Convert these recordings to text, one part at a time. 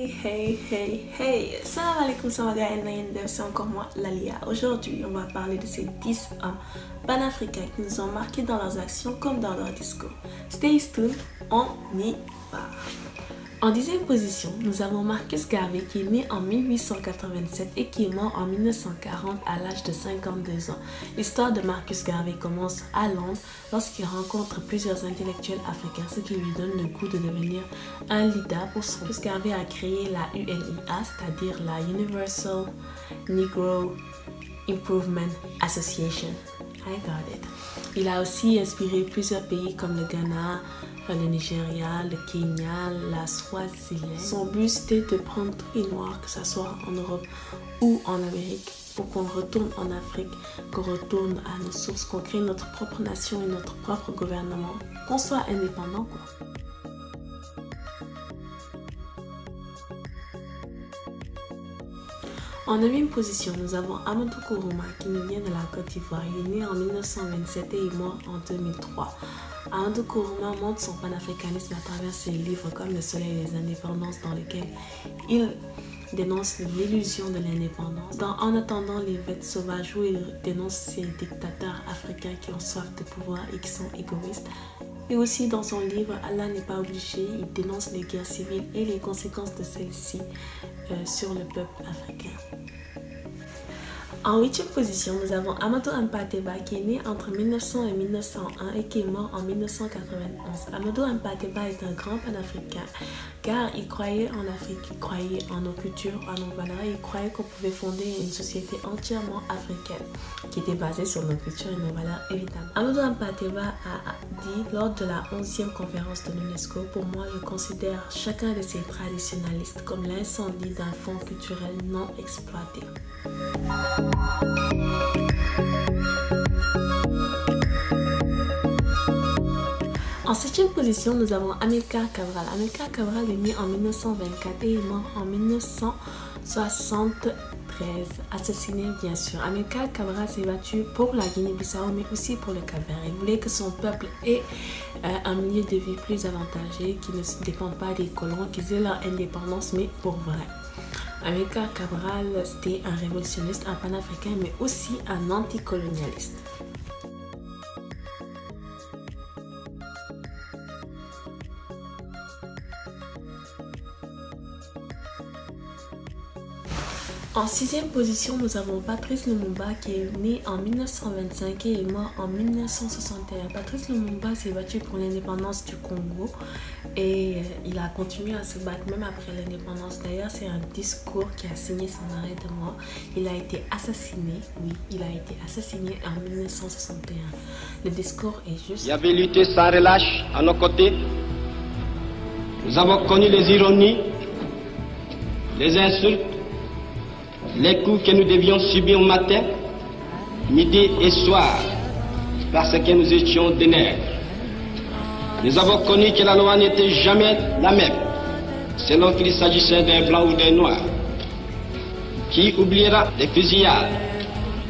Hey, salam alaikum sama gars c'est encore moi Lalia. Aujourd'hui on va parler de ces 10 hommes panafricains qui nous ont marqués dans leurs actions comme dans leurs discours. Stay tuned, on y va. En 10e position, nous avons Marcus Garvey qui est né en 1887 et qui est mort en 1940 à l'âge de 52 ans. L'histoire de Marcus Garvey commence à Londres lorsqu'il rencontre plusieurs intellectuels africains, ce qui lui donne le goût de devenir un leader pour son. Marcus Garvey a créé la UNIA, c'est-à-dire la Universal Negro Improvement Association. I got it. Il a aussi inspiré plusieurs pays comme le Ghana, le Nigeria, le Kenya, la Swaziland. Son but c'était de prendre tous les Noirs, que ce soit en Europe ou en Amérique, pour qu'on retourne en Afrique, qu'on retourne à nos sources, qu'on crée notre propre nation et notre propre gouvernement, qu'on soit indépendant quoi. En 9e position, nous avons Amadou Kourouma qui nous vient de la Côte d'Ivoire. Il est né en 1927 et est mort en 2003. Amadou Kourouma montre son panafricanisme à travers ses livres comme Le Soleil et les indépendances dans lesquels il dénonce l'illusion de l'indépendance. Dans En attendant les bêtes sauvages où il dénonce ces dictateurs africains qui ont soif de pouvoir et qui sont égoïstes. Et aussi dans son livre Allah n'est pas obligé, il dénonce les guerres civiles et les conséquences de celles-ci sur le peuple africain. En 8e position, nous avons Amadou Hampâté-Bâ qui est né entre 1900 et 1901 et qui est mort en 1991. Amadou Hampâté-Bâ est un grand panafricain car il croyait en Afrique, il croyait en nos cultures, en nos valeurs, il croyait qu'on pouvait fonder une société entièrement africaine qui était basée sur nos cultures et nos valeurs évidemment. Amadou Hampâté-Bâ a dit lors de la 11e conférence de l'UNESCO: pour moi, je considère chacun de ces traditionalistes comme l'incendie d'un fonds culturel non exploité. En 7e position, nous avons Amilcar Cabral. Amilcar Cabral est né en 1924 et est mort en 1973, assassiné bien sûr. Amilcar Cabral s'est battu pour la Guinée-Bissau mais aussi pour le Cap-Vert. Il voulait que son peuple ait un milieu de vie plus avantagé, qui ne dépende pas des colons, qu'ils aient leur indépendance mais pour vrai. Amilcar Cabral, c'était un révolutionniste, un panafricain, mais aussi un anticolonialiste. En 6e position, nous avons Patrice Lumumba qui est né en 1925 et est mort en 1961. Patrice Lumumba s'est battu pour l'indépendance du Congo et il a continué à se battre même après l'indépendance. D'ailleurs, c'est un discours qui a signé son arrêt de mort. Il a été assassiné, il a été assassiné en 1961. Le discours est juste... Il avait lutté sans relâche à nos côtés. Nous avons connu les ironies, les insultes, les coups que nous devions subir au matin, midi et soir, parce que nous étions des nègres. Nous avons connu que la loi n'était jamais la même, selon qu'il s'agissait d'un blanc ou d'un noir. Qui oubliera les fusillades,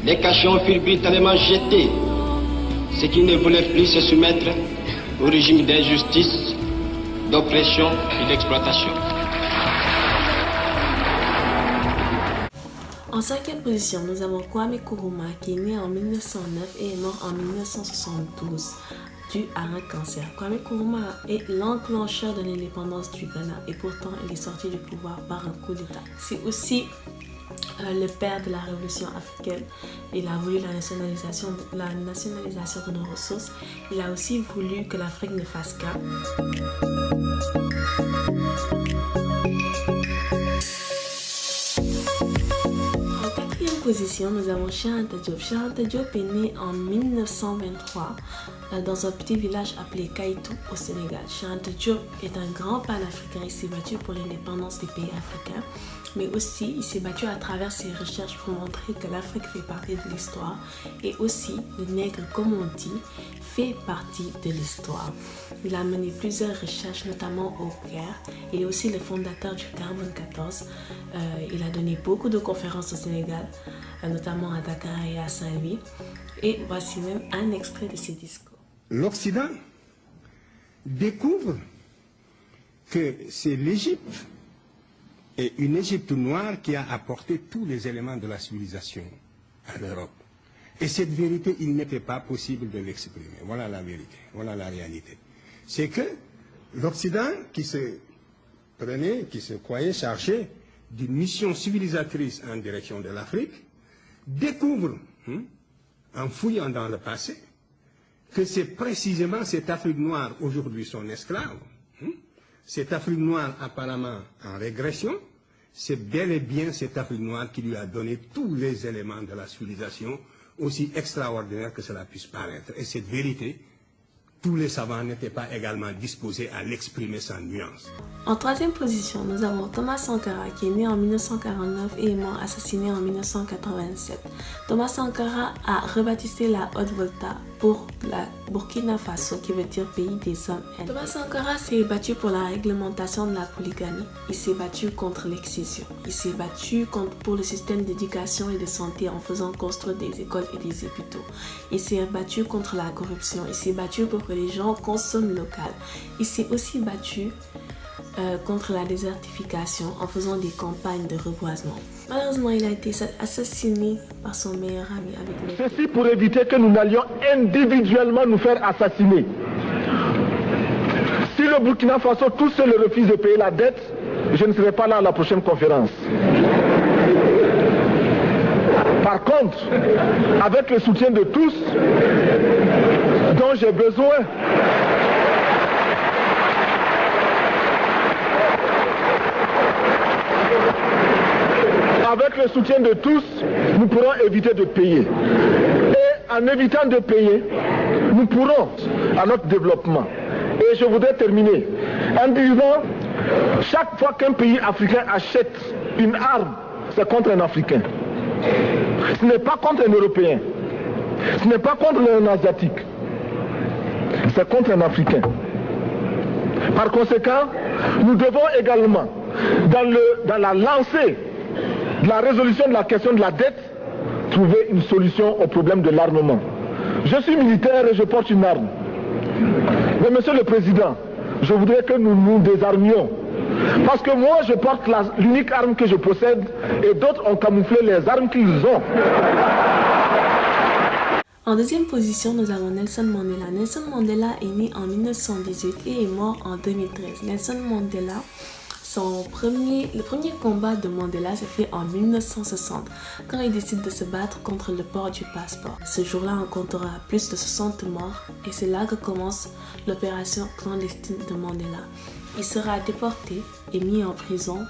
les cachons furent brutalement jetés, ceux qui ne voulaient plus se soumettre au régime d'injustice, d'oppression et d'exploitation. En 5e position, nous avons Kwame Nkrumah qui est né en 1909 et est mort en 1972 dû à un cancer. Kwame Nkrumah est l'enclencheur de l'indépendance du Ghana et pourtant il est sorti du pouvoir par un coup d'État. C'est aussi le père de la révolution africaine. Il a voulu la nationalisation de nos ressources. Il a aussi voulu que l'Afrique ne fasse qu'un. Position, nous avons Cheikh Anta Diop. Cheikh Anta Diop est né en 1923 dans un petit village appelé Kaïtou au Sénégal. Cheikh Anta Diop est un grand panafricain. Il s'est battu pour l'indépendance des pays africains, mais aussi il s'est battu à travers ses recherches pour montrer que l'Afrique fait partie de l'histoire et aussi le nègre, comme on dit, fait partie de l'histoire. Il a mené plusieurs recherches, notamment au Caire. Il est aussi le fondateur du Carbone 14. Il a donné beaucoup de conférences au Sénégal, notamment à Dakar et à Saint-Louis. Et voici même un extrait de ses discours. L'Occident découvre que c'est l'Égypte et une Égypte noire qui a apporté tous les éléments de la civilisation à l'Europe. Et cette vérité, il n'était pas possible de l'exprimer. Voilà la vérité, voilà la réalité. C'est que l'Occident, qui se croyait chargé d'une mission civilisatrice en direction de l'Afrique, découvre, en fouillant dans le passé, que c'est précisément cette Afrique noire, aujourd'hui son esclave, cette Afrique noire apparemment en régression, c'est bel et bien cette Afrique noire qui lui a donné tous les éléments de la civilisation, aussi extraordinaire que cela puisse paraître. Et cette vérité, tous les savants n'étaient pas également disposés à l'exprimer sans nuance. En troisième position, nous avons Thomas Sankara qui est né en 1949 et est mort assassiné en 1987. Thomas Sankara a rebaptisé la Haute-Volta pour la Burkina Faso qui veut dire pays des hommes. Thomas Sankara s'est battu pour la réglementation de la polygamie. Il s'est battu contre l'excision. Il s'est battu pour le système d'éducation et de santé en faisant construire des écoles et des hôpitaux. Il s'est battu contre la corruption. Il s'est battu pour que les gens consomment local. Il s'est aussi battu contre la désertification en faisant des campagnes de reboisement. Malheureusement, il a été assassiné par son meilleur ami avec le... Ceci pour éviter que nous n'allions individuellement nous faire assassiner. Si le Burkina Faso tout seul refuse de payer la dette, je ne serai pas là à la prochaine conférence. Par contre, avec le soutien de tous, dont j'ai besoin, avec le soutien de tous, nous pourrons éviter de payer. Et en évitant de payer, nous pourrons à notre développement. Et je voudrais terminer en disant, chaque fois qu'un pays africain achète une arme, c'est contre un Africain. Ce n'est pas contre un Européen. Ce n'est pas contre un Asiatique. C'est contre un Africain. Par conséquent, nous devons également, dans la lancée de la résolution de la question de la dette, trouver une solution au problème de l'armement. Je suis militaire et je porte une arme. Mais Monsieur le Président, je voudrais que nous nous désarmions. Parce que moi, je porte l'unique arme que je possède et d'autres ont camouflé les armes qu'ils ont. En deuxième position, nous avons Nelson Mandela. Nelson Mandela est né en 1918 et est mort en 2013. Nelson Mandela, le premier combat de Mandela s'est fait en 1960, quand il décide de se battre contre le port du passeport. Ce jour-là, on comptera plus de 60 morts et c'est là que commence l'opération clandestine de Mandela. Il sera déporté et mis en prison,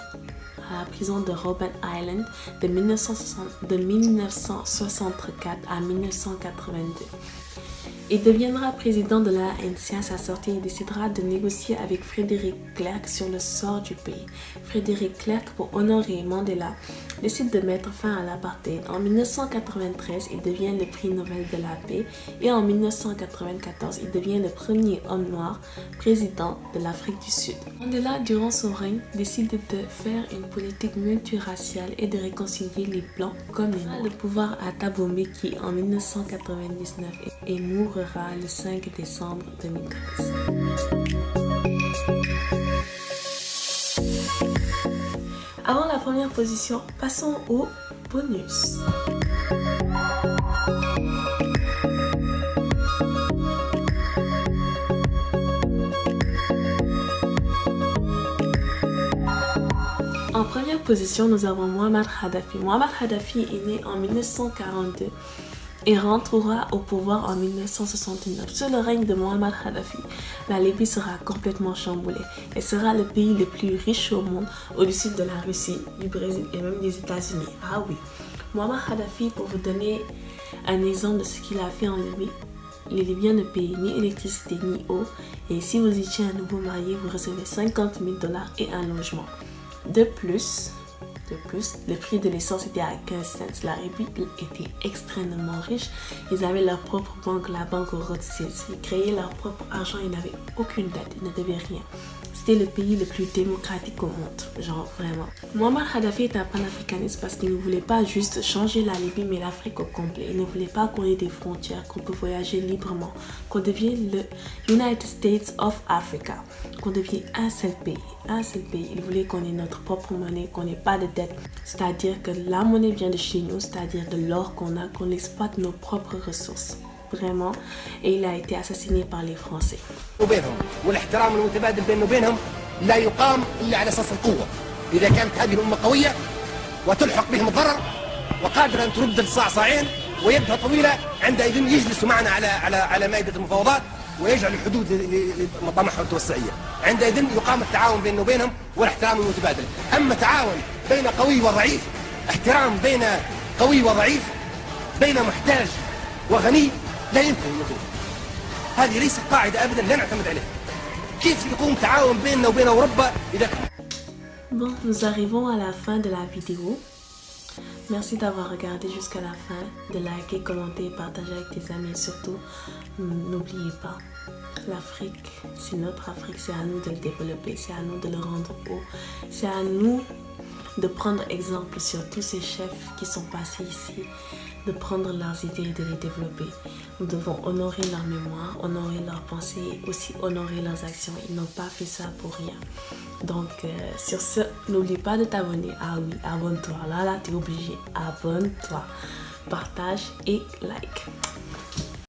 à la prison de Robben Island de 1964 à 1982. Il deviendra président de l'ANC à sa sortie et décidera de négocier avec Frédéric Clerc sur le sort du pays. Frédéric Clerc, pour honorer Mandela, décide de mettre fin à l'apartheid. En 1993, il devient le prix Nobel de la paix et en 1994, il devient le premier homme noir président de l'Afrique du Sud. Mandela, durant son règne, décide de faire une politique multiraciale et de réconcilier les blancs comme les noirs. Le pouvoir à Thabo Mbeki en 1999 et mourra le 5 décembre 2013. Avant la première position, passons au bonus. En première position, nous avons Muammar Kadhafi. Muammar Kadhafi est né en 1942 et rentrera au pouvoir en 1969. Sous le règne de Muammar Kadhafi, la Libye sera complètement chamboulée et sera le pays le plus riche au monde, au-dessus de la Russie, du Brésil et même des États-Unis. Ah oui, Muammar Kadhafi, pour vous donner un exemple de ce qu'il a fait en Libye, les Libyens ne payent ni électricité ni eau et si vous étiez un nouveau marié, vous recevez 50 000 $ et un logement. De plus, le prix de l'essence était à 15 cents. La République était extrêmement riche. Ils avaient leur propre banque, la banque Rothschild. Ils créaient leur propre argent. Ils n'avaient aucune dette. Ils ne devaient rien. c'était le pays le plus démocratique au monde, genre vraiment. Muammar Kadhafi est un panafricaniste parce qu'il ne voulait pas juste changer la Libye mais l'Afrique au complet. Il ne voulait pas qu'on ait des frontières, qu'on peut voyager librement, qu'on devienne le United States of Africa, qu'on devienne un seul pays, un seul pays. Il voulait qu'on ait notre propre monnaie, qu'on n'ait pas de dette, c'est-à-dire que la monnaie vient de chez nous, c'est-à-dire de l'or qu'on a, qu'on exploite nos propres ressources. Vraiment, et il a été assassiné par les Français. وبينهم والاحترام المتبادل بيننا وبينهم لا يقام الا على اساس القوه. اذا كانت هذه الامه قويه وتلحق بهم الضرر وقادره ان ترد الصاعصاعين ويدها طويله، عندئذ يجلسوا معنا على مائده المفاوضات ويجعل الحدود لمطامحهم التوسعيه. عندئذ يقام التعاون بيننا وبينهم والاحترام المتبادل. اما تعاون بين قوي وضعيف، احترام بين قوي وضعيف، بين محتاج وغني، لا يمكن أن يكون. هذه ليست قاعدة أبدا لا نعتمد عليها. كيف يقوم تعاون بيننا وبين أوروبا إذا كان... Bon, nous arrivons à la fin de la vidéo. Merci d'avoir regardé jusqu'à la fin, de liker, commenter, partager avec tes amis et surtout, n'oubliez pas, l'Afrique, c'est notre Afrique, c'est à nous de le développer, c'est à nous de le rendre haut, c'est à nous de prendre exemple sur tous ces chefs qui sont passés ici, de prendre leurs idées et de les développer. Nous devons honorer leur mémoire, honorer leurs pensées et aussi honorer leurs actions. Ils n'ont pas fait ça pour rien. Donc, sur ce, n'oublie pas de t'abonner. Ah oui, abonne-toi. Là, tu es obligé. Abonne-toi. Partage et like.